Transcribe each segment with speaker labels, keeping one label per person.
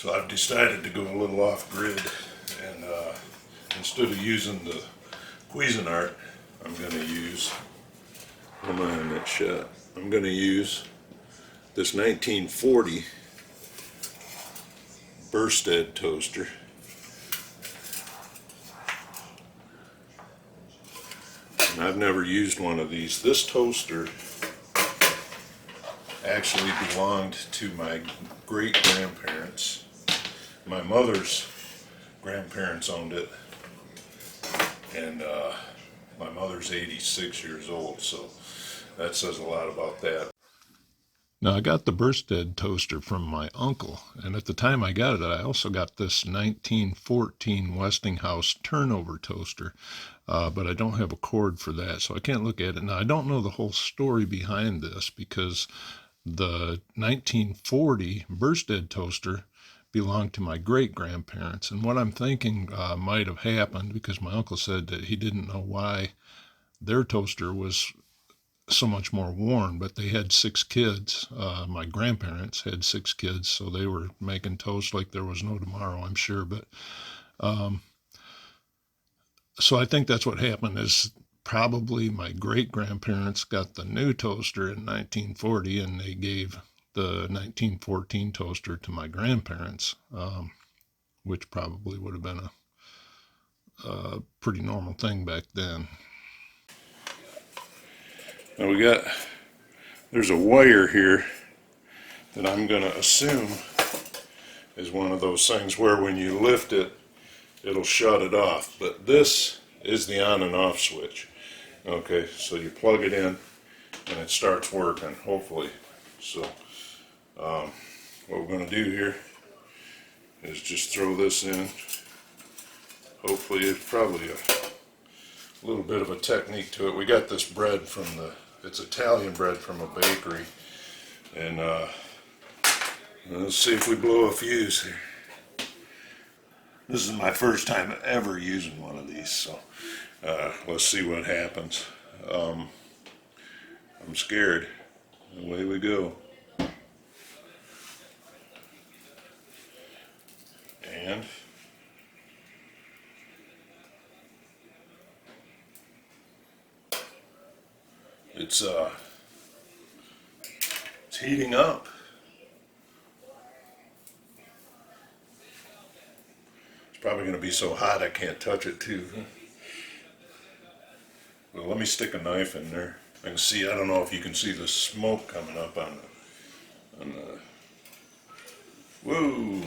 Speaker 1: So I've decided to go a little off-grid, and instead of using the Cuisinart, I'm going to use, am I in that shot? I'm going to use this 1940 Bursted toaster. And I've never used one of these. This toaster actually belonged to my great-grandparents. My mother's grandparents owned it, and my mother's 86 years old, so that says a lot about that. Now, I got the Bursted toaster from my uncle, and at the time I got it, I also got this 1914 Westinghouse turnover toaster, but I don't have a cord for that, so I can't look at it. Now, I don't know the whole story behind this, because the 1940 Bursted toaster belonged to my great-grandparents, and what I'm thinking might have happened, because my uncle said that he didn't know why their toaster was so much more worn, but they had 6 kids. My grandparents had 6 kids, so they were making toast like there was no tomorrow, I'm sure. But so I think that's what happened, is probably my great-grandparents got the new toaster in 1940, and they gave the 1914 toaster to my grandparents, which probably would have been a pretty normal thing back then. Now there's a wire here that I'm going to assume is one of those things where when you lift it, it'll shut it off. But this is the on and off switch. Okay, so you plug it in and it starts working, hopefully. So what we're going to do here is just throw this in. Hopefully, it's probably a little bit of a technique to it. We got this bread from it's Italian bread from a bakery, and let's see if we blow a fuse here. This is my first time ever using one of these, so let's see what happens. I'm scared. Away we go. And it's heating up. It's probably going to be so hot I can't touch it too. Well, let me stick a knife in there. I can see, I don't know if you can see the smoke coming up on the whoa,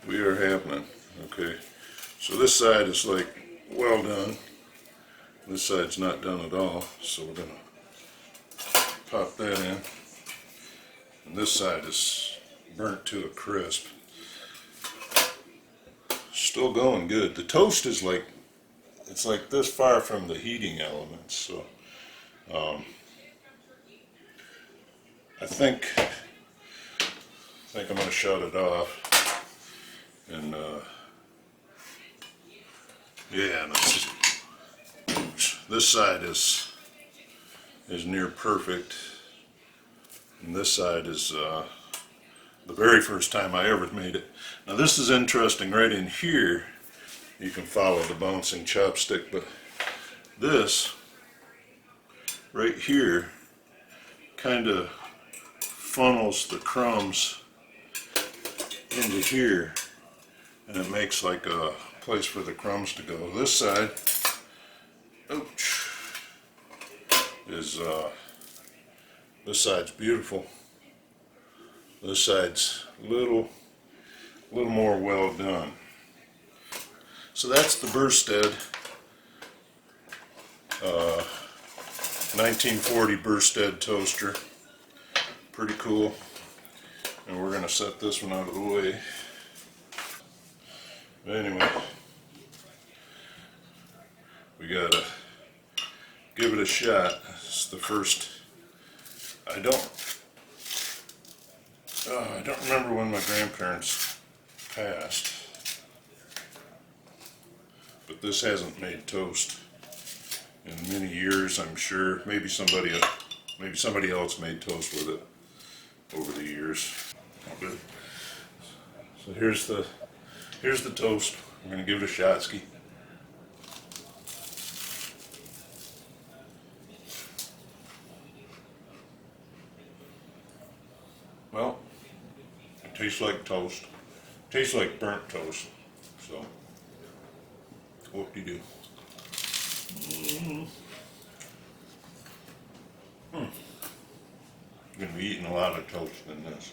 Speaker 1: we are happening. Okay, so this side is like well done. This side's not done at all, so we're going to pop that in. And this side is burnt to a crisp. Still going good. The toast is like, it's like this far from the heating elements, so I think I'm going to shut it off. And yeah, this side is near perfect, and this side is the very first time I ever made it. Now this is interesting. Right in here you can follow the bouncing chopstick, but this right here kind of funnels the crumbs into here, and it makes like a place for the crumbs to go. This side, ouch, is this side's beautiful. This side's a little more well done. So that's the Bursted 1940 Bursted toaster. Pretty cool. And we're gonna set this one out of the way. But anyway, we gotta give it a shot. It's the first. I don't remember when my grandparents passed, but this hasn't made toast in many years, I'm sure. Maybe somebody else made toast with it over the years. Good. So here's the toast. I'm gonna give it a shot, Ski. Well, it tastes like toast. Tastes like burnt toast. So, whoop-de-doo. I'm gonna be eating a lot of toast in this.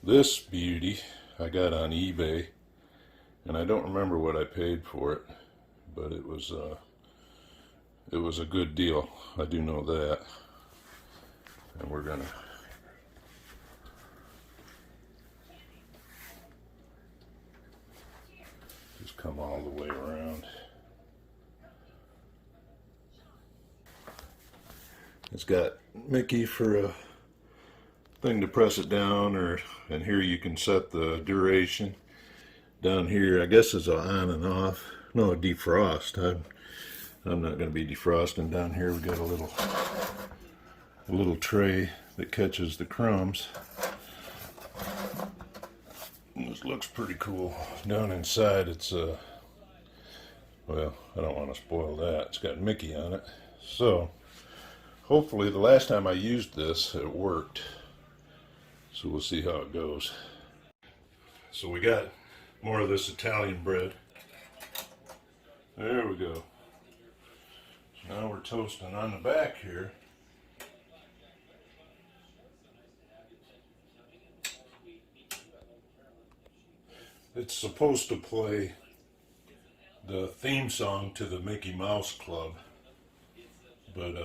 Speaker 1: This beauty I got on eBay, and I don't remember what I paid for it, but it was a good deal. I do know that. And we're gonna just come all the way around. It's got Mickey for a thing to press it down, and here you can set the duration. Down here, I guess, is a on and off. No, a defrost. I'm not going to be defrosting. Down here we got a little tray that catches the crumbs. And this looks pretty cool. Down inside, it's well, I don't want to spoil that. It's got Mickey on it. So hopefully the last time I used this, it worked. So we'll see how it goes. So we got more of this Italian bread. There we go. So now we're toasting on the back here. It's supposed to play the theme song to the Mickey Mouse Club, but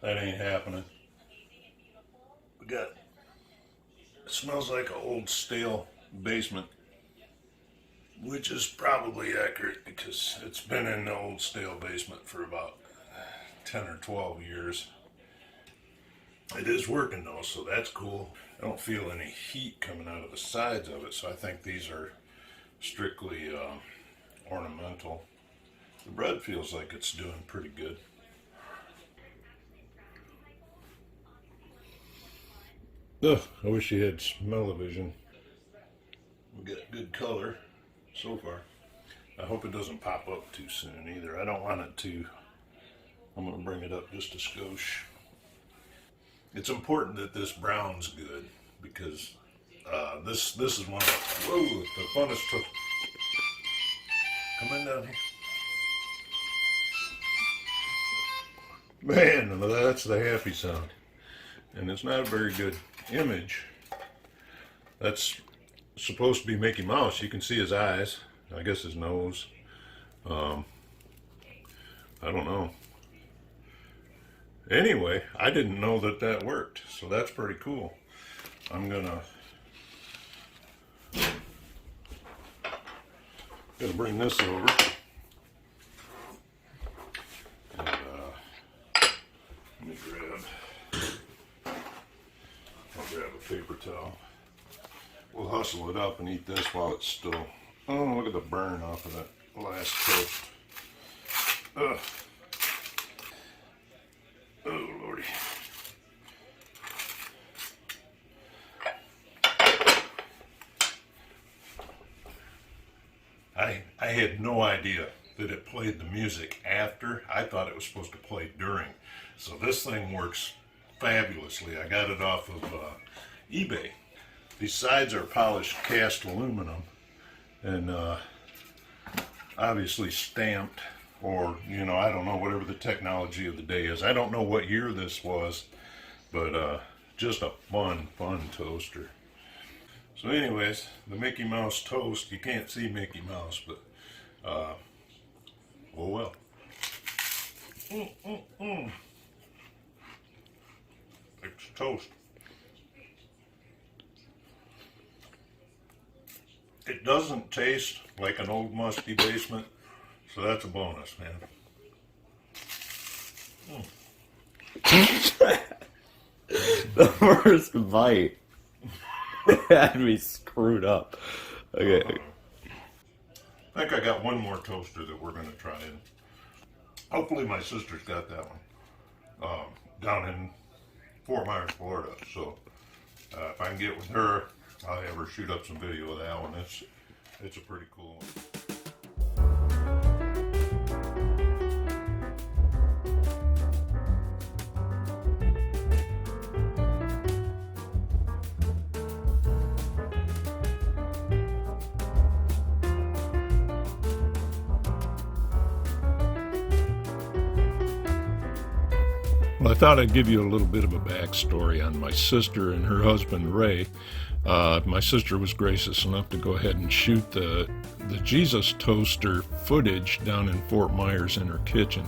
Speaker 1: that ain't happening. We got, it smells like an old stale basement, which is probably accurate because it's been in the old stale basement for about 10 or 12 years. It is working though, so that's cool. I don't feel any heat coming out of the sides of it, so I think these are strictly ornamental. The bread feels like it's doing pretty good. Ugh, I wish you had smell-o-vision. We got good color so far. I hope it doesn't pop up too soon either. I don't want it to. I'm going to bring it up just a skosh. It's important that this brown's good because this is one of the funnest toast. Come in down here. Man, that's the happy sound. And it's not a very good image. That's supposed to be Mickey Mouse. You can see his eyes. I guess his nose. I don't know. Anyway, I didn't know that worked, so that's pretty cool. I'm gonna bring this over. And, let me I'll grab a paper towel. We'll hustle it up and eat this while it's still. Oh, look at the burn off of that last toast. Ugh. Oh, Lordy. I had no idea that it played the music after. I thought it was supposed to play during. So this thing works fabulously. I got it off of eBay. These sides are polished cast aluminum and obviously stamped, or I don't know, whatever the technology of the day is. I don't know what year this was, but just a fun toaster. So anyways, the Mickey Mouse toast, you can't see Mickey Mouse, but oh well. It's toast. It doesn't taste like an old musty basement, so that's a bonus, man.
Speaker 2: The first bite had me screwed up. Okay.
Speaker 1: I think I got one more toaster that we're going to try in. Hopefully my sister's got that one down in Fort Myers, Florida. So if I can get with her, I'll have her shoot up some video of that one. It's a pretty cool one. Well, I thought I'd give you a little bit of a backstory on my sister and her husband, Ray. My sister was gracious enough to go ahead and shoot the Jesus toaster footage down in Fort Myers in her kitchen.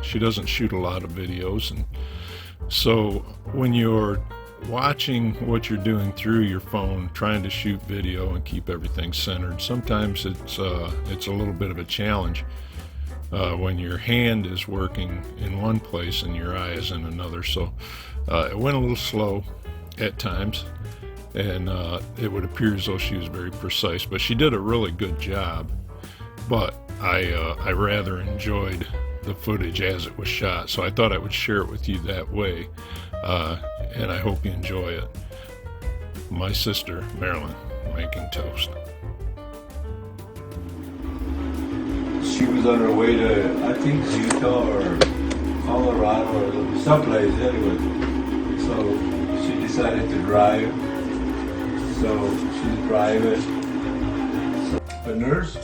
Speaker 1: She doesn't shoot a lot of videos, and so when you're watching what you're doing through your phone, trying to shoot video and keep everything centered, sometimes it's a little bit of a challenge. When your hand is working in one place and your eye is in another. So it went a little slow at times, and it would appear as though she was very precise, but she did a really good job. But I rather enjoyed the footage as it was shot, so I thought I would share it with you that way, and I hope you enjoy it. My sister, Marilyn, making toast.
Speaker 3: She was on her way to, I think, Utah or Colorado or someplace anyway. So she decided to drive. So she's driving. So, a nurse?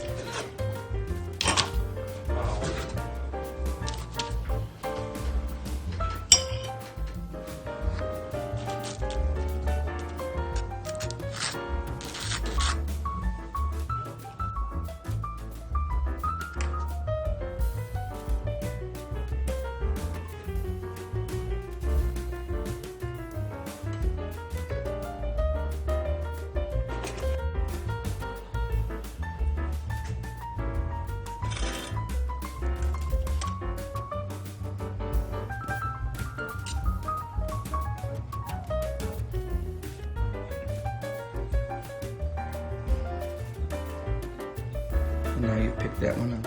Speaker 4: Now you pick that one up.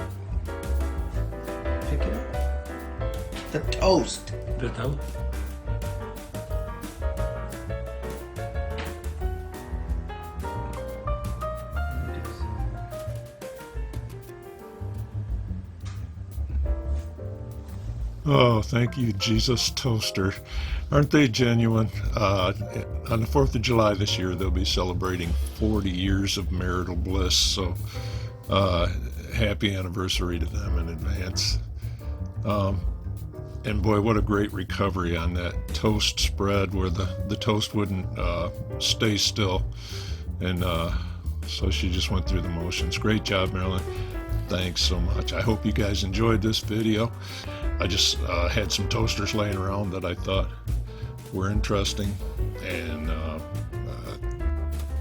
Speaker 4: Pick it up. The toast.
Speaker 5: The toast?
Speaker 1: Oh, thank you, Jesus Toaster. Aren't they genuine? On the 4th of July this year, they'll be celebrating 40 years of marital bliss. So happy anniversary to them in advance. And boy, what a great recovery on that toast spread where the toast wouldn't stay still. And so she just went through the motions. Great job, Marilyn. Thanks so much. I hope you guys enjoyed this video. I just had some toasters laying around that I thought were interesting, and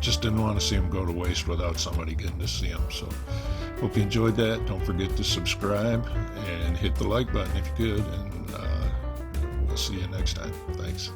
Speaker 1: just didn't want to see them go to waste without somebody getting to see them. So hope you enjoyed that. Don't forget to subscribe and hit the like button if you could, and we'll see you next time. Thanks.